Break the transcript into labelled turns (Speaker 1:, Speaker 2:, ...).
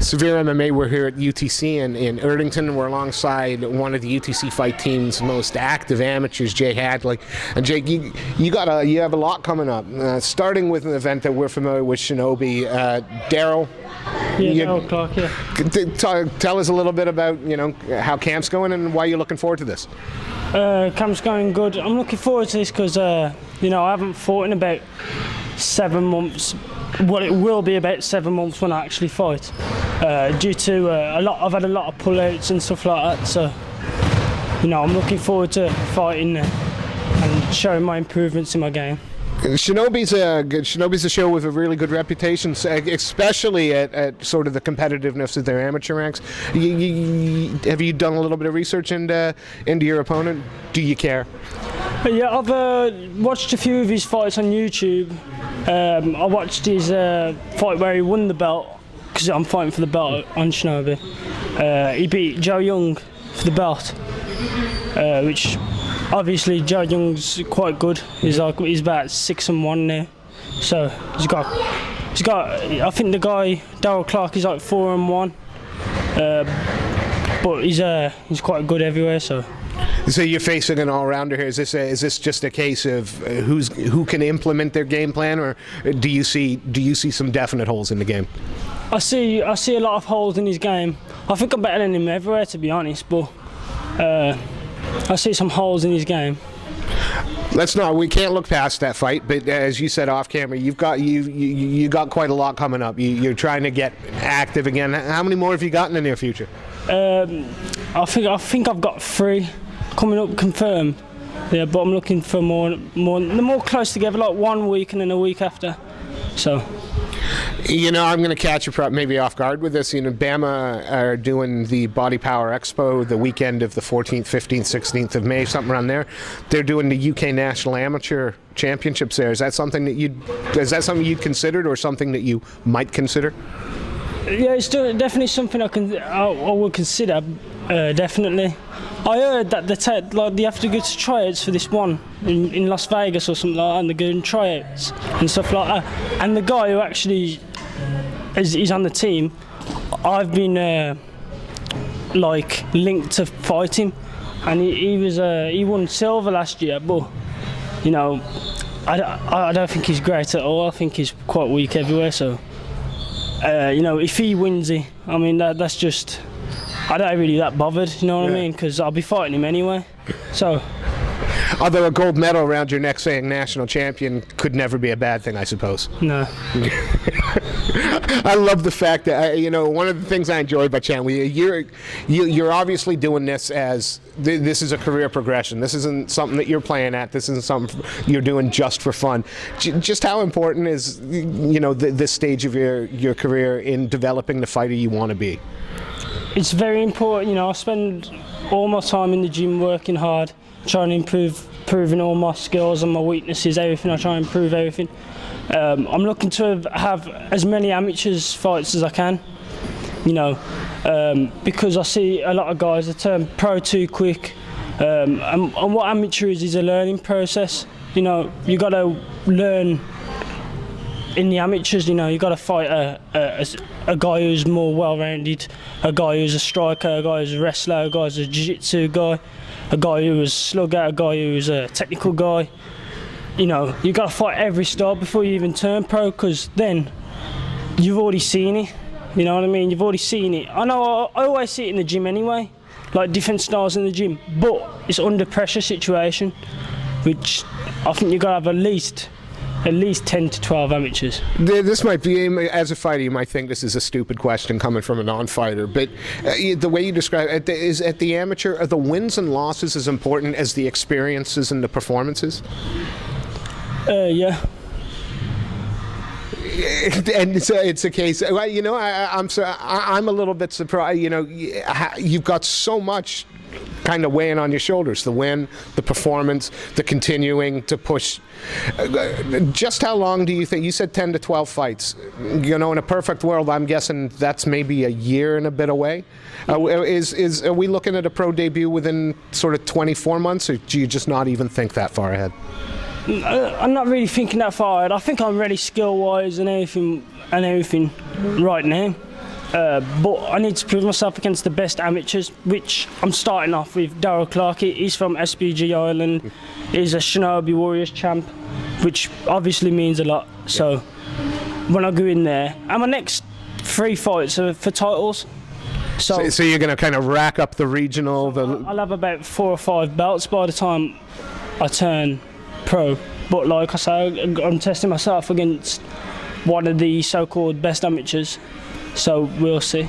Speaker 1: Severe MMA, we're here at UTC in Erdington, and we're alongside one of the UTC fight team's most active amateurs, Jake Hadley. And Jake, you have a lot coming up, starting with an event that we're familiar with, Shinobi. Daryl.
Speaker 2: Yeah, Daryl Clarke, yeah.
Speaker 1: Tell us a little bit about how camp's going and why you're looking forward to this.
Speaker 2: Camp's going good. I'm looking forward to this because I haven't fought in about 7 months. Well, it will be about 7 months when I actually fight, due to I've had a lot of pullouts and stuff like that. So, I'm looking forward to fighting and showing my improvements in my game.
Speaker 1: Shinobi's a show with a really good reputation, especially at sort of the competitiveness of their amateur ranks. Have you done a little bit of research into your opponent? Do you care?
Speaker 2: Yeah, I've watched a few of his fights on YouTube. I watched his fight where he won the belt, because I'm fighting for the belt on Shinobi. He beat Joe Young for the belt, which obviously Joe Young's quite good. He's about 6-1 now, so he's got. I think the guy Daryl Clarke is like 4-1, but he's quite good everywhere. So
Speaker 1: you're facing an all-rounder here. Is this just a case of who can implement their game plan, or do you see some definite holes in the game?
Speaker 2: I see a lot of holes in his game. I think I'm better than him everywhere, to be honest, but I see some holes in his game.
Speaker 1: We can't look past that fight, but as you said off camera, you got quite a lot coming up. You're trying to get active again. How many more have you got in the near future?
Speaker 2: I think I've got 3 coming up confirmed. Yeah, but I'm looking for more close together, like 1 week and then a week after. So.
Speaker 1: I'm going to catch you maybe off guard with this. Bama are doing the Body Power Expo the weekend of the 14th, 15th, 16th of May, something around there. They're doing the UK National Amateur Championships there. Is that something that you'd considered, or something that you might consider?
Speaker 2: Yeah, it's definitely something I would consider. Definitely. I heard that they have to go to tryouts for this one in Las Vegas or something like that, and they're going tryouts and stuff like that. And the guy who actually is on the team, I've been linked to fight him, and he won silver last year. But I don't think he's great at all. I think he's quite weak everywhere. So if he wins it, I mean that's just. I don't really that bothered, you know what I mean? Because I'll be fighting him anyway. So.
Speaker 1: Although a gold medal around your neck saying national champion could never be a bad thing, I suppose.
Speaker 2: No.
Speaker 1: I love the fact that one of the things I enjoy about Chan, you're obviously doing this as this is a career progression. This isn't something that you're playing at. This isn't something you're doing just for fun. Just how important is this stage of your career in developing the fighter you want to be?
Speaker 2: It's very important. I spend all my time in the gym working hard, trying to improving all my skills and my weaknesses, everything. I try and improve everything. I'm looking to have as many amateurs fights as I can, because I see a lot of guys that turn pro too quick. And what amateur is a learning process. You got to learn. In the amateurs, you got to fight a guy who's more well-rounded, a guy who's a striker, a guy who's a wrestler, a guy who's a jiu-jitsu guy, a guy who's a slugger, a guy who's a technical guy. You got to fight every style before you even turn pro, because then you've already seen it. You know what I mean? You've already seen it. I know I always see it in the gym anyway, like different styles in the gym, but it's under pressure situation, which I think you've got to have at least 10 to 12 amateurs.
Speaker 1: This might be, as a fighter, you might think this is a stupid question coming from a non-fighter, but the way you describe it, is at the amateur, are the wins and losses as important as the experiences and the performances?
Speaker 2: Yeah.
Speaker 1: And it's a case. Well, I'm a little bit surprised. You've got so much kind of weighing on your shoulders: the win, the performance, the continuing to push. Just how long do you think? You said 10 to 12 fights. In a perfect world, I'm guessing that's maybe a year and a bit away. Are we looking at a pro debut within sort of 24 months, or do you just not even think that far ahead?
Speaker 2: I'm not really thinking that far ahead. I think I'm ready skill-wise and everything right now. But I need to prove myself against the best amateurs, which I'm starting off with Daryl Clarke. He's from SPG Ireland. He's a Shinobi Warriors champ, which obviously means a lot. So when I go in there, and my next 3 fights are for titles. So
Speaker 1: you're going to kind of rack up the regional.
Speaker 2: I'll have about 4 or 5 belts by the time I turn pro. But like I say, I'm testing myself against one of the so-called best amateurs. So we'll see.